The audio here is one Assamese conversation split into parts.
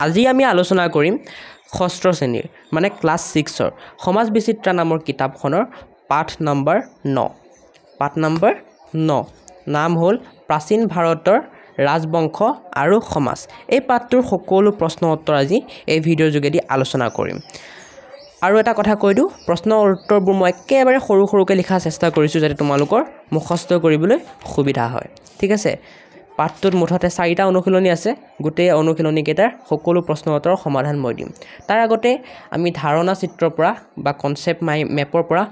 আজি আমি আলোচনা কৰিম ষষ্ঠ শ্ৰেণীৰ মানে ক্লাছ 6ৰ সমাজ বিচিত্ৰা নামৰ কিতাপখনৰ পাঠ নম্বৰ 9 পাঠ নম্বৰ 9 নাম হ'ল প্ৰাচীন ভাৰতৰ ৰাজবংশ আৰু সমাজ এই পাঠটোৰ সকলো প্ৰশ্ন উত্তৰ আজি এই ভিডিঅ'ৰ যোগেদি আলোচনা কৰিম আৰু এটা কথা কৈ দিওঁ প্ৰশ্ন উত্তৰবোৰ মই একেবাৰে সৰুকৈ লিখাৰ চেষ্টা কৰিছোঁ যাতে তোমালোকৰ মুখস্থ কৰিবলৈ সুবিধা হয় ঠিক আছে পাঠটোত মুঠতে 4টা অনুশীলনী আছে গোটেই অনুশীলনীকেইটাৰ সকলো প্ৰশ্ন উত্তৰৰ সমাধান মই দিম তাৰ আগতে আমি ধাৰণা চিত্ৰৰ পৰা বা কনসেপ্ট মেপৰ পৰা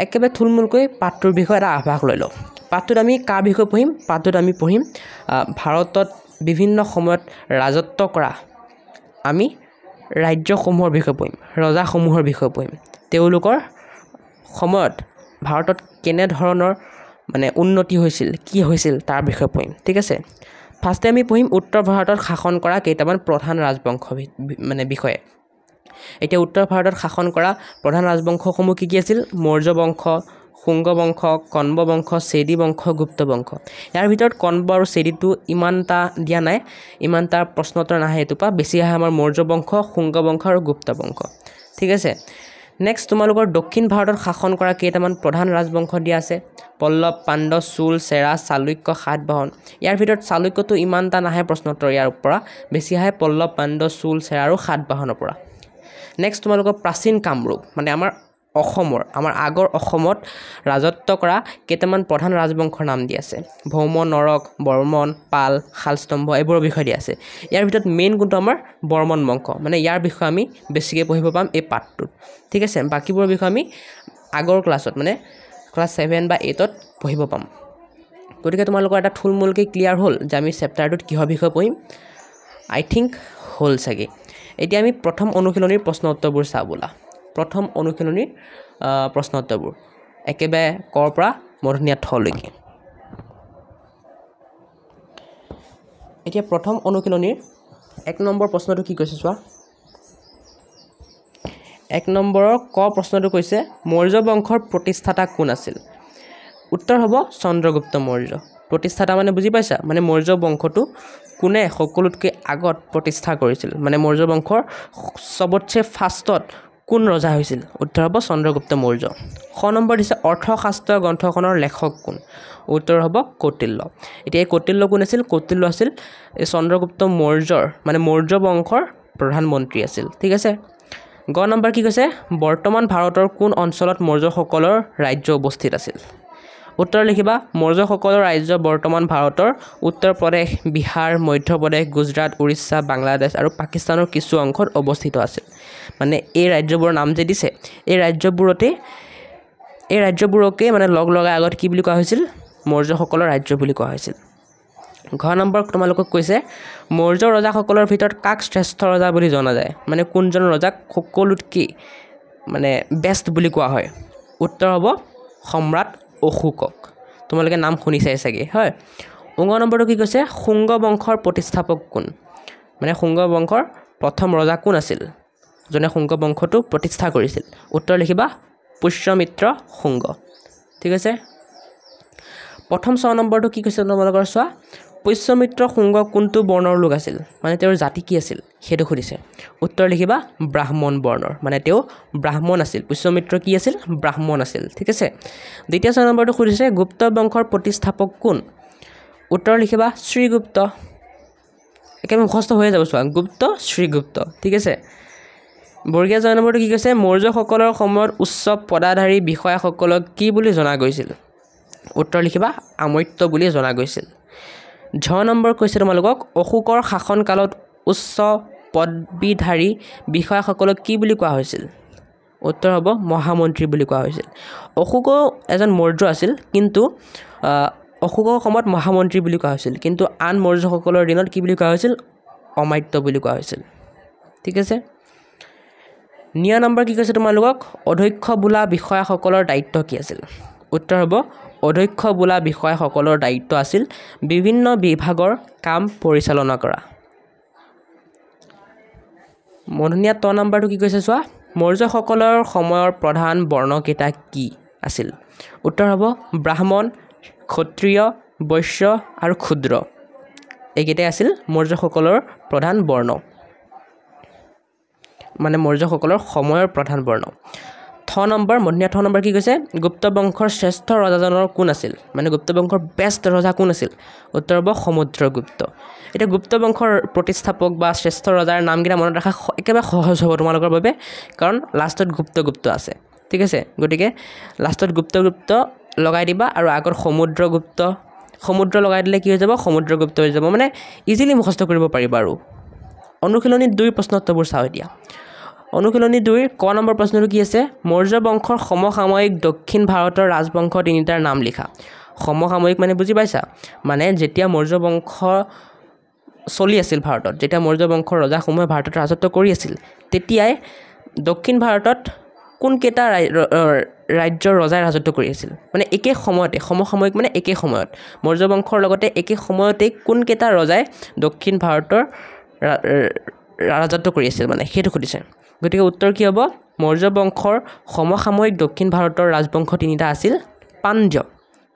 একেবাৰে থুলমূলকৈ পাঠটোৰ বিষয়ে এটা আভাস লৈ লওঁ পাঠটোত আমি কাৰ বিষয়ে পঢ়িম পাঠটোত আমি পঢ়িম ভাৰতত বিভিন্ন সময়ত ৰাজত্ব কৰা আমি ৰাজ্যসমূহৰ বিষয়ে পঢ়িম ৰজাসমূহৰ বিষয়ে পঢ়িম তেওঁলোকৰ সময়ত ভাৰতত কেনে ধৰণৰ মানে উন্নতি হৈছিল কি হৈছিল তাৰ বিষয়ে পঢ়িম ঠিক আছে ফাৰ্ষ্টে আমি পঢ়িম উত্তৰ ভাৰতত শাসন কৰা কেইটামান প্ৰধান ৰাজবংশ মানে বিষয়ে এতিয়া উত্তৰ ভাৰতত শাসন কৰা প্ৰধান ৰাজবংশসমূহ কি কি আছিল মৌৰ্য বংশ শুংগ বংশ কণ্ব বংশ চেদি বংশ গুপ্ত বংশ ইয়াৰ ভিতৰত কণ্ব আৰু চেদিটো ইমানটা দিয়া নাই ইমানটা প্ৰশ্ন উত্তৰ নাহে এটোপা বেছি আহে আমাৰ মৌৰ্য বংশ শুংগ বংশ আৰু গুপ্ত বংশ ঠিক আছে নেক্সট তোমালোকৰ দক্ষিণ ভাৰতত শাসন কৰা কেইটামান প্ৰধান ৰাজবংশ দিয়া আছে পল্লৱ পাণ্ডৱ চোল চেৰা চালুক্য সাতবাহন ইয়াৰ ভিতৰত চালুক্যটো ইমানটা নাহে প্ৰশ্ন উত্তৰ ইয়াৰ পৰা বেছি আহে পল্লৱ পাণ্ডৱ চোল চেৰা আৰু সাতবাহনৰ পৰা নেক্সট তোমালোকৰ প্ৰাচীন কামৰূপ মানে আমাৰ আগৰ অসমত ৰাজত্ব কৰা কেইটামান প্ৰধান ৰাজবংশৰ নাম দিয়া আছে ভৌম নৰক বৰ্মন পাল শালস্তম্ভ এইবোৰৰ বিষয়ে দিয়া আছে ইয়াৰ ভিতৰত মেইন কোনটো আমাৰ বৰ্মন বংশ মানে ইয়াৰ বিষয়ে আমি বেছিকৈ পঢ়িব পাম এই পাঠটোত ঠিক আছে বাকিবোৰৰ বিষয়ে আমি আগৰ ক্লাছত মানে ক্লাছ 7 বা 8ত পঢ়িব পাম গতিকে তোমালোকৰ এটা থুলমূলকৈ ক্লিয়াৰ হ'ল যে আমি চেপ্টাৰটোত কিহৰ বিষয়ে পঢ়িম আই থিংক হ'ল চাগে এতিয়া আমি প্ৰথম অনুশীলনীৰ প্ৰশ্ন উত্তৰবোৰ চাওঁ ব'লা প্ৰথম অনুশীলনীৰ প্ৰশ্ন উত্তৰবোৰ একেবাৰে কৰ পৰা মূৰ্ধন্য ঠলৈকে এতিয়া প্ৰথম অনুশীলনীৰ 1 নম্বৰ প্ৰশ্নটো কি কৈছে চোৱা 1 নম্বৰৰ ক প্ৰশ্নটো কৈছে মৌৰ্য বংশৰ প্ৰতিষ্ঠাতা কোন আছিল উত্তৰ হ'ব চন্দ্ৰগুপ্ত মৌৰ্য প্ৰতিষ্ঠাতা মানে বুজি পাইছা মানে মৌৰ্য বংশটো কোনে সকলোতকৈ আগত প্ৰতিষ্ঠা কৰিছিল মানে মৌৰ্য বংশৰ সবতছে ফাৰ্ষ্টত কোন ৰজা হৈছিল উত্তৰ হ'ব চন্দ্ৰগুপ্ত মৌৰ্য খ নম্বৰ দিছে অৰ্থশাস্ত্ৰ গ্ৰন্থখনৰ লেখক কোন উত্তৰ হ'ব কৌটিল্য এতিয়া এই কৌটিল্য কোন আছিল কৌটিল্য আছিল এই চন্দ্ৰগুপ্ত মৌৰ্যৰ মানে মৌৰ্য বংশৰ প্ৰধানমন্ত্ৰী আছিল ঠিক আছে গ নম্বৰ কি কৈছে বৰ্তমান ভাৰতৰ কোন অঞ্চলত মৌৰ্যসকলৰ ৰাজ্য অৱস্থিত আছিল উত্তৰ লিখিবা মৌৰ্যসকলৰ ৰাজ্য বৰ্তমান ভাৰতৰ উত্তৰ প্ৰদেশ বিহাৰ মধ্য প্ৰদেশ গুজৰাট উৰিষ্যা বাংলাদেশ আৰু পাকিস্তানৰ কিছু অংশত অৱস্থিত আছিল মানে এই ৰাজ্যবোৰৰ নাম যে দিছে এই ৰাজ্যবোৰকে মানে লগ লগাই আগত কি বুলি কোৱা হৈছিল মৌৰ্যসকলৰ ৰাজ্য বুলি কোৱা হৈছিল ঘ নম্বৰ তোমালোকক কৈছে মৌৰ্য ৰজাসকলৰ ভিতৰত কাক শ্ৰেষ্ঠ ৰজা বুলি জনা যায় মানে কোনজন ৰজাক সকলোতকৈ মানে বেষ্ট বুলি কোৱা হয় উত্তৰ হ'ব সম্ৰাট অশোকক তোমালোকে নাম শুনিছাই চাগে হয় উঙ নম্বৰটো কি কৈছে শুংগ বংশৰ প্ৰতিষ্ঠাপক কোন মানে শুংগ বংশৰ প্ৰথম ৰজা কোন আছিল যোনে শুংগ বংশটো প্ৰতিষ্ঠা কৰিছিল উত্তৰ লিখিবা পুষ্যমিত্ৰ শুংগ ঠিক আছে প্ৰথম 6 নম্বৰটো কি কৈছে তোমালোকৰ চোৱা পুষ্যমিত্ৰ শুংগ কোনটো বৰ্ণৰ লোক আছিল মানে তেওঁৰ জাতি কি আছিল সেইটো সুধিছে উত্তৰ লিখিবা ব্ৰাহ্মণ বৰ্ণৰ মানে তেওঁ ব্ৰাহ্মণ আছিল পুষ্যমিত্ৰ কি আছিল ব্ৰাহ্মণ আছিল ঠিক আছে দ্বিতীয় 6 নম্বৰটো সুধিছে গুপ্ত বংশৰ প্ৰতিষ্ঠাপক কোন উত্তৰ লিখিবা শ্ৰীগুপ্ত একেবাৰে মুখস্থ হৈ যাব চোৱা গুপ্ত শ্ৰীগুপ্ত ঠিক আছে বৰ্গীয় 6 নম্বৰটো কি কৈছে মৌৰ্যসকলৰ সময়ত উচ্চ পদাধাৰী বিষয়াসকলক কি বুলি জনা গৈছিল উত্তৰ লিখিবা আমৰ্ত্য বুলি জনা গৈছিল ঝ নম্বৰ কৈছে তোমালোকক অশোকৰ শাসনকালত উচ্চ পদবীধাৰী বিষয়াসকলক কি বুলি কোৱা হৈছিল উত্তৰ হ'ব মহামন্ত্ৰী বুলি কোৱা হৈছিল অশোকো এজন মৌৰ্য আছিল কিন্তু অশোকৰ সময়ত মহামন্ত্ৰী বুলি কোৱা হৈছিল কিন্তু আন মৌৰ্যসকলৰ দিনত কি বুলি কোৱা হৈছিল অমাত্য বুলি কোৱা হৈছিল ঠিক আছে 9 নম্বৰ কি কৈছে তোমালোকক অধ্যক্ষ বোলা বিষয়াসকলৰ দায়িত্ব কি আছিল উত্তৰ হ'ব অধ্যক্ষ বোলা বিষয়াসকলৰ দায়িত্ব আছিল বিভিন্ন বিভাগৰ কাম পৰিচালনা কৰা মূৰ্ধন্য ত নম্বৰটো কি কৈছে চোৱা মৌৰ্যসকলৰ সময়ৰ প্ৰধান বৰ্ণকেইটা কি আছিল উত্তৰ হ'ব ব্ৰাহ্মণ ক্ষত্ৰিয় বৈশ্য আৰু ক্ষুদ্ৰ এইকেইটাই আছিল মৌৰ্যসকলৰ প্ৰধান বৰ্ণ মানে মৌৰ্যসকলৰ সময়ৰ প্ৰধান বৰ্ণ থ নম্বৰ মধ্যমীয়া থ নম্বৰ কি কৈছে গুপ্ত বংশৰ শ্ৰেষ্ঠ ৰজাজনৰ কোন আছিল মানে গুপ্ত বংশৰ বেষ্ট ৰজা কোন আছিল উত্তৰ হ'ব সমুদ্ৰগুপ্ত এটা গুপ্ত বংশৰ প্ৰতিষ্ঠাপক বা শ্ৰেষ্ঠ ৰজাৰ নামকেইটা মনত ৰাখা একেবাৰে সহজ হ'ব তোমালোকৰ বাবে কাৰণ লাষ্টত গুপ্ত আছে ঠিক আছে গতিকে লাষ্টত গুপ্ত লগাই দিবা আৰু আগত সমুদ্ৰ লগাই দিলে কি হৈ যাব সমুদ্ৰগুপ্ত হৈ যাব মানে ইজিলি মুখস্থ কৰিব পাৰিবা আৰু অনুশীলনী 2 প্ৰশ্নোত্তৰবোৰ চাও এতিয়া অনুশীলনী 2 ক নম্বৰ প্ৰশ্নটো কি আছে মৌৰ্য বংশৰ সমসাময়িক দক্ষিণ ভাৰতৰ ৰাজবংশ তিনিটাৰ নাম লিখা সমসাময়িক মানে বুজি পাইছা মানে যেতিয়া মৌৰ্য বংশ চলি আছিল ভাৰতত যেতিয়া মৌৰ্য বংশৰ ৰজাসমূহে ভাৰতত ৰাজত্ব কৰি আছিল তেতিয়াই দক্ষিণ ভাৰতত কোন কেইটা ৰাজ্যৰ ৰজাই ৰাজত্ব কৰি আছিল মানে একে সময়তে সমসাময়িক মানে একে সময়ত মৌৰ্য বংশৰ লগতে একে সময়তে কোন কেইটা ৰজাই দক্ষিণ ভাৰতৰ ৰাজত্ব কৰি আছিল মানে সেইটো খুদিছে গতিকে উত্তৰ কি হ'ব মৌৰ্য বংশৰ সমসাময়িক দক্ষিণ ভাৰতৰ ৰাজবংশ তিনিটা আছিল পাণ্ড্য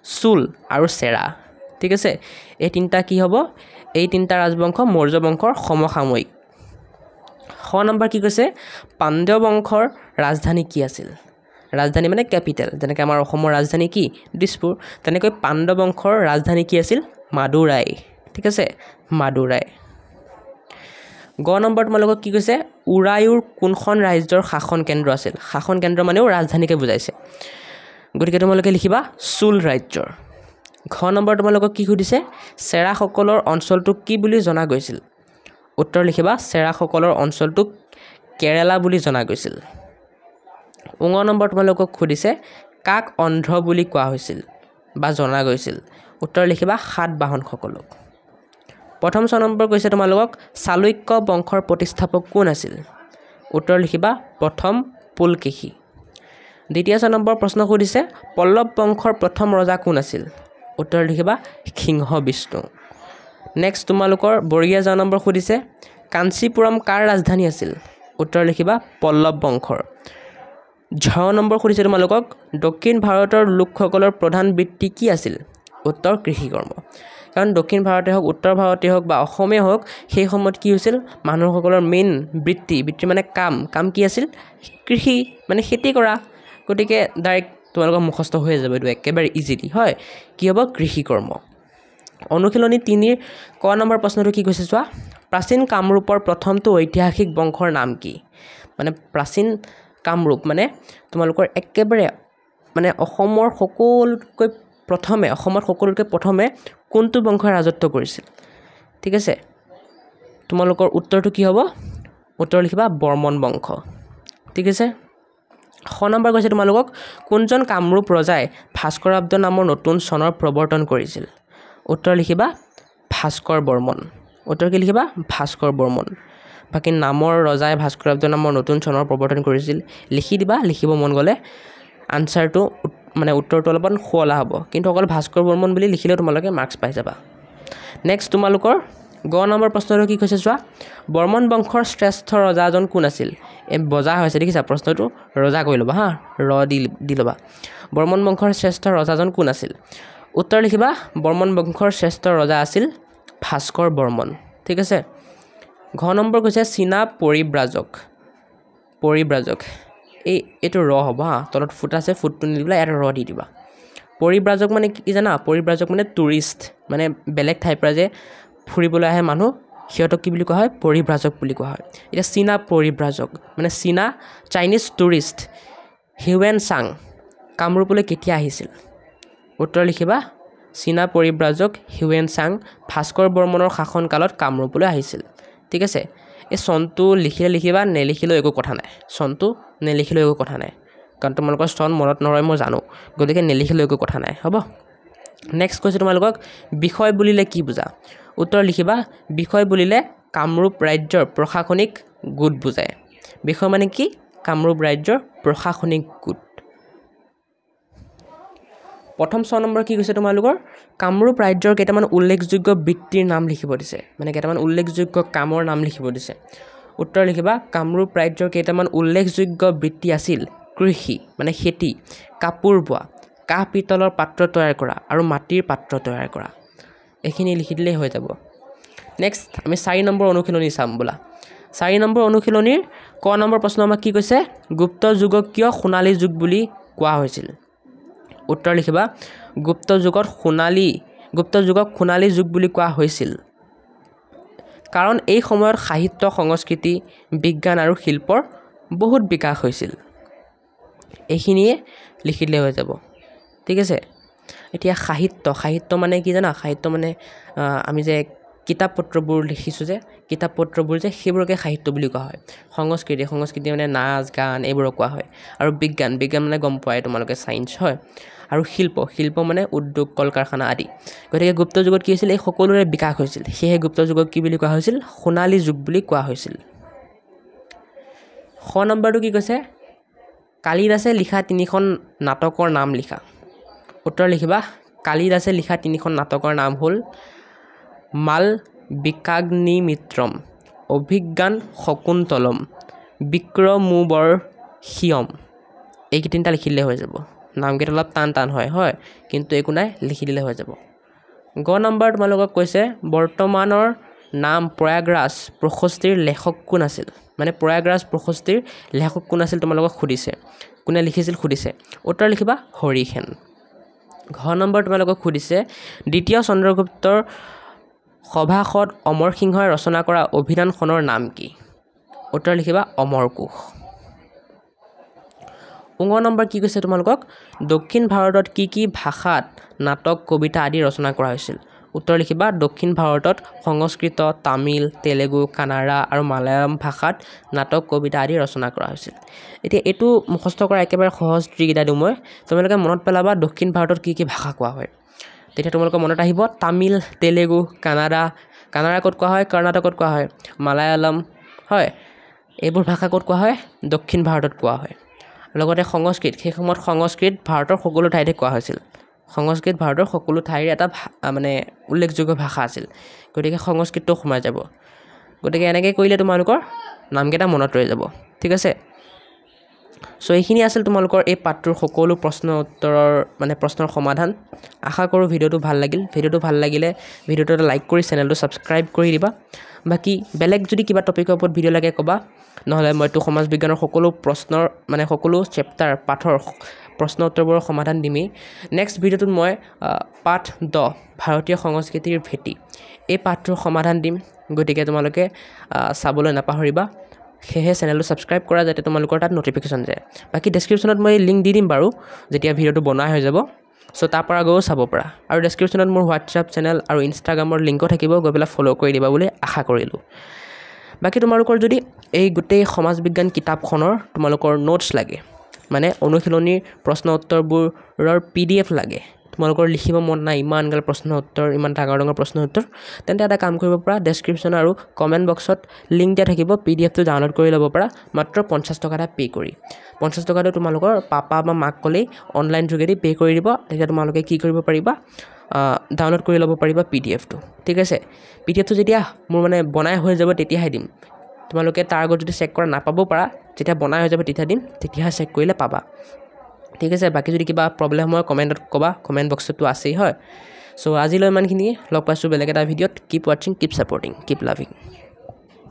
চোল আৰু চেৰা ঠিক আছে এই তিনিটা কি হ'ব এই তিনিটা ৰাজবংশ মৌৰ্য বংশৰ সমসাময়িক খ নম্বৰ কি কৈছে পাণ্ড্য বংশৰ ৰাজধানী কি আছিল ৰাজধানী মানে কেপিটেল যেনেকৈ আমাৰ অসমৰ ৰাজধানী কি দিছপুৰ তেনেকৈ পাণ্ড্য বংশৰ ৰাজধানী কি আছিল মাদুৰাই ঠিক আছে মাদুৰাই গ নম্বৰ তোমালোকক কি কৈছে উৰায়ুৰ কোনখন ৰাজ্যৰ শাসন কেন্দ্ৰ আছিল শাসন কেন্দ্ৰ মানেও ৰাজধানীকে বুজাইছে গতিকে তোমালোকে লিখিবা চোল ৰাজ্যৰ ঘ নম্বৰ তোমালোকক কি সুধিছে চেৰাসকলৰ অঞ্চলটোক কি বুলি জনা গৈছিল উত্তৰ লিখিবা চেৰাসকলৰ অঞ্চলটোক কেৰেলা বুলি জনা গৈছিল উঙ নম্বৰ তোমালোকক সুধিছে কাক অন্ধ্ৰ বুলি কোৱা হৈছিল বা জনা গৈছিল উত্তৰ লিখিবা সাতবাহনসকলক প্ৰথম 6 নম্বৰ কৈছে তোমালোকক চালুক্য বংশৰ প্ৰতিষ্ঠাপক কোন আছিল উত্তৰ লিখিবা প্ৰথম পুলকেশী দ্বিতীয় 6 নম্বৰ প্ৰশ্ন সুধিছে পল্লৱ বংশৰ প্ৰথম ৰজা কোন আছিল উত্তৰ লিখিবা সিংহ বিষ্ণু নেক্সট তোমালোকৰ বৰীয়া 9 নম্বৰ সুধিছে কাঞ্চীপুৰম কাৰ ৰাজধানী আছিল উত্তৰ লিখিবা পল্লৱ বংশৰ 6 নম্বৰ সুধিছে তোমালোকক দক্ষিণ ভাৰতৰ লোকসকলৰ প্ৰধান বৃত্তি কি আছিল উত্তৰ কৃষি কৰ্ম কাৰণ দক্ষিণ ভাৰতে হওক উত্তৰ ভাৰতে হওক বা অসমে হওক সেই সময়ত কি হৈছিল মানুহসকলৰ মেইন বৃত্তি মানে কাম কি আছিল কৃষি মানে খেতি কৰা গতিকে ডাইৰেক্ট তোমালোকৰ মুখস্থ হৈ যাব এইটো একেবাৰে ইজিলি হয় কি হ'ব কৃষি কৰ্ম অনুশীলনী 3 ক নম্বৰ প্ৰশ্নটো কি কৈছে চোৱা প্ৰাচীন কামৰূপৰ প্ৰথমটো ঐতিহাসিক বংশৰ নাম কি মানে প্ৰাচীন কামৰূপ মানে তোমালোকৰ একেবাৰে মানে অসমত সকলোতকৈ প্ৰথমে কোনটো বংশই ৰাজত্ব কৰিছিল ঠিক আছে তোমালোকৰ উত্তৰটো কি হ'ব উত্তৰ লিখিবা বৰ্মন বংশ ঠিক আছে খ নম্বৰ কৈছে তোমালোকক কোনজন কামৰূপ ৰজাই ভাস্কৰাব্দ নামৰ নতুন চনৰ প্ৰৱৰ্তন কৰিছিল উত্তৰ লিখিবা ভাস্কৰ বৰ্মন উত্তৰ কি লিখিবা ভাস্কৰ বৰ্মন বাকি নামৰ ৰজাই ভাস্কৰাব্দ নামৰ নতুন চনৰ প্ৰৱৰ্তন কৰিছিল লিখি দিবা লিখিব মন গ'লে আনসাৰটো মানে উত্তৰটো অলপমান খোলা হ'ব কিন্তু অকল ভাস্কৰ বৰ্মন বুলি লিখিলে তোমালোকে মাৰ্কছ পাই যাবা নেক্সট তোমালোকৰ গ নম্বৰ প্ৰশ্নটো কি কৈছে চোৱা বৰ্মন বংশৰ শ্ৰেষ্ঠ ৰজাজন কোন আছিল এই বজা হৈছে দেখিছা প্ৰশ্নটো ৰজা কৈ ল'বা হা দি ল'বা বৰ্মন বংশৰ শ্ৰেষ্ঠ ৰজাজন কোন আছিল উত্তৰ লিখিবা বৰ্মন বংশৰ শ্ৰেষ্ঠ ৰজা আছিল ভাস্কৰ বৰ্মন ঠিক আছে ঘ নম্বৰ কৈছে চীনা পৰিব্ৰাজক এইটো ৰ হ'ব হা তলত ফুট আছে ফুটটো নিদিবা এটা ৰ দি দিবা পৰিব্ৰাজক মানে কি জানা পৰিব্ৰাজক মানে টুৰিষ্ট মানে বেলেগ ঠাইৰ পৰা যে ফুৰিবলৈ আহে মানুহ সিহঁতক কি বুলি কোৱা হয় পৰিব্ৰাজক বুলি কোৱা হয় এতিয়া চীনা পৰিব্ৰাজক মানে চাইনিজ টুৰিষ্ট হিউৱেন চাং কামৰূপলৈ কেতিয়া আহিছিল উত্তৰ লিখিবা চীনা পৰিব্ৰাজক হিউৱেন চাং ভাস্কৰ বৰ্মনৰ শাসনকালত কামৰূপলৈ আহিছিল ঠিক আছে এই চনটো লিখিবা নেলিখিলেও একো কথা নাই কাৰণ তোমালোকৰ চন মনত নৰয় মই জানো গতিকে নেলিখিলেও একো কথা নাই হ'ব নেক্সট কৈছে তোমালোকক বিষয় বুলিলে কি বুজা উত্তৰ লিখিবা বিষয় বুলিলে কামৰূপ ৰাজ্যৰ প্ৰশাসনিক গোট বুজায় বিষয় মানে কি কামৰূপ ৰাজ্যৰ প্ৰশাসনিক গোট প্ৰথম 6 নম্বৰ কি কৈছে তোমালোকৰ কামৰূপ ৰাজ্যৰ কেইটামান উল্লেখযোগ্য বৃত্তিৰ নাম লিখিব দিছে মানে কেইটামান উল্লেখযোগ্য কামৰ নাম লিখিব দিছে উত্তৰ লিখিবা কামৰূপ ৰাজ্যৰ কেইটামান উল্লেখযোগ্য বৃত্তি আছিল কৃষি মানে খেতি কাপোৰ বোৱা কাঁহ পিতলৰ পাত্ৰ তৈয়াৰ কৰা আৰু মাটিৰ পাত্ৰ তৈয়াৰ কৰা এইখিনি লিখি দিলেই হৈ যাব নেক্সট আমি 4 নম্বৰ অনুশীলনী চাম বোলা 4 নম্বৰ অনুশীলনীৰ ক নম্বৰ প্ৰশ্ন আমাক কি কৈছে গুপ্ত যুগক কিয় সোণালী যুগ বুলি কোৱা হৈছিল উত্তৰ লিখিবা গুপ্ত যুগক সোণালী যুগ বুলি কোৱা হৈছিল কাৰণ এই সময়ত সাহিত্য সংস্কৃতি বিজ্ঞান আৰু শিল্পৰ বহুত বিকাশ হৈছিল এইখিনিয়ে লিখিলে হৈ যাব ঠিক আছে এতিয়া সাহিত্য মানে কি জানা সাহিত্য মানে আমি যে কিতাপ পত্ৰবোৰ লিখিছো যে কিতাপ পত্ৰবোৰ যে সেইবোৰকে সাহিত্য বুলি কোৱা হয় সংস্কৃতি মানে নাচ গান এইবোৰক কোৱা হয় আৰু বিজ্ঞান মানে গম পোৱাই তোমালোকে সায়েন্স হয় আৰু শিল্প মানে উদ্যোগ কল কাৰখানা আদি গতিকে গুপ্ত যুগত কি হৈছিল এই সকলোৰে বিকাশ হৈছিল সেয়ে গুপ্ত যুগক কি বুলি কোৱা হৈছিল সোণালী যুগ বুলি কোৱা হৈছিল খ নম্বৰটো কি কৈছে কালিদাসে লিখা 3খন নাটকৰ নাম লিখা উত্তৰ লিখিবা কালিদাসে লিখা 3খন নাটকৰ নাম হ'ল মালবিকাগ্নিমিত্ৰম অভিজ্ঞান শকুন্তলম বিক্ৰমোৰ্বশীয়ম এই তিনিটা লিখিলে হৈ যাব নামকেইটা অলপ টান হয় কিন্তু একো নাই লিখি দিলে হৈ যাব গ নম্বৰ তোমালোকক কৈছে বৰ্তমানৰ নাম প্ৰয়াগৰাজ প্ৰশস্তিৰ লেখক কোন আছিল মানে প্ৰয়াগৰাজ প্ৰশস্তিৰ লেখক কোন আছিল তোমালোকক সুধিছে কোনে লিখিছিল সুধিছে উত্তৰ লিখিবা হৰিসেন ঘ নম্বৰ তোমালোকক সুধিছে দ্বিতীয় চন্দ্ৰগুপ্তৰ সভাসদ অমৰ সিংহই ৰচনা কৰা অভিধানখনৰ নাম কি উত্তৰ লিখিবা অমৰকোষ ঙ নম্বৰ কি কৈছে তোমালোকক দক্ষিণ ভাৰতত কি ভাষাত নাটক কবিতা আদি ৰচনা কৰা হৈছিল উত্তৰ লিখিবা দক্ষিণ ভাৰতত সংস্কৃত তামিল তেলেগু কানাড়া আৰু মালায়ালম ভাষাত নাটক কবিতা আদি ৰচনা কৰা হৈছিল এতিয়া এইটো মুখস্থ কৰা একেবাৰে সহজ ট্ৰিকটা দিওঁ মই তোমালোকে মনত পেলাবা দক্ষিণ ভাৰতত কি ভাষা কোৱা হয় তেতিয়া তোমালোকৰ মনত আহিব তামিল তেলেগু কানাড়া ক'ত কোৱা হয় কৰ্ণাটকত কোৱা হয় মালায়ালম হয় এইবোৰ ভাষা ক'ত কোৱা হয় দক্ষিণ ভাৰতত কোৱা হয় লগতে সংস্কৃত সেই সময়ত সংস্কৃত ভাৰতৰ সকলো ঠাইতে কোৱা হৈছিল সংস্কৃত ভাৰতৰ সকলো ঠাইৰ এটা মানে উল্লেখযোগ্য ভাষা আছিল গতিকে সংস্কৃতটো সোমাই যাব গতিকে এনেকৈ কৰিলে তোমালোকৰ নামকেইটা মনত ৰৈ যাব ঠিক আছে সো এইখিনি আছিল তোমালোকৰ এই পাঠটোৰ সকলো প্ৰশ্নৰ সমাধান আশা কৰোঁ ভিডিঅ'টো ভাল লাগিলে ভিডিঅ'টো এটা লাইক কৰি চেনেলটো ছাবস্ক্ৰাইব কৰি দিবা বাকি বেলেগ যদি কিবা টপিকৰ ওপৰত ভিডিঅ' লাগে ক'বা নহ'লে মইতো সমাজ বিজ্ঞানৰ সকলো চেপ্টাৰ পাঠৰ প্ৰশ্ন উত্তৰবোৰৰ সমাধান দিমেই নেক্সট ভিডিঅ'টোত মই পাঠ 10 ভাৰতীয় সংস্কৃতিৰ ভেটি এই পাঠটোৰ সমাধান দিম গতিকে তোমালোকে চাবলৈ নাপাহৰিবা সেয়ে চেনেলটো ছাবস্ক্ৰাইব কৰা যাতে তোমালোকৰ তাত নটিফিকেশ্যন যায় বাকি ডেছক্ৰিপশ্যনত মই লিংক দি দিম বাৰু যেতিয়া ভিডিঅ'টো বনোৱা হৈ যাব সো তাৰ পৰা গৈও চাব পৰা আৰু ডেছক্ৰিপশ্যনত মোৰ হোৱাটছআপ চেনেল আৰু ইনষ্টাগ্ৰামৰ লিংকো থাকিব গৈ পেলাই ফ'ল' কৰি দিবা বুলি আশা কৰিলোঁ বাকি তোমালোকৰ যদি এই গোটেই সমাজ বিজ্ঞান কিতাপখনৰ তোমালোকৰ নোটছ লাগে মানে অনুশীলনীৰ প্ৰশ্ন উত্তৰবোৰৰ PDF লাগে তোমালোকৰ লিখিব মন নাই ইমান গাল প্ৰশ্ন উত্তৰ ইমান ডাঙৰ প্ৰশ্ন উত্তৰ তেন্তে এটা কাম কৰিব পৰা ডেছক্ৰিপশ্যন আৰু কমেণ্ট বক্সত লিংক দিয়া থাকিব PDFটো ডাউনলোড কৰি ল'ব পৰা মাত্ৰ 50 টকা এটা পে' কৰি 50 টকাটো তোমালোকৰ পাপা বা মাক ক'লেই অনলাইন যোগেদি পে' কৰি দিব তেতিয়া তোমালোকে কি কৰিব পাৰিবা ডাউনলোড কৰি ল'ব পাৰিবা PDFটো ঠিক আছে PDFটো যেতিয়া মোৰ মানে বনাই হৈ যাব তেতিয়াহে দিম তোমালোকে তাৰ আগত যদি চেক কৰা নাপাব পাৰা যেতিয়া বনাই হৈ যাব তেতিয়া দিম তেতিয়াহে চেক কৰিলে পাবা ঠিক আছে বাকি যদি কিবা প্ৰবলেম হয় কমেণ্টত ক'বা কমেণ্ট বক্সটো আছেই হয় সো আজিলৈ ইমানখিনি লগ পাইছোঁ বেলেগ এটা ভিডিঅ'ত কিপ ৱাচিং কিপ ছাপৰ্টিং কিপ লাভিং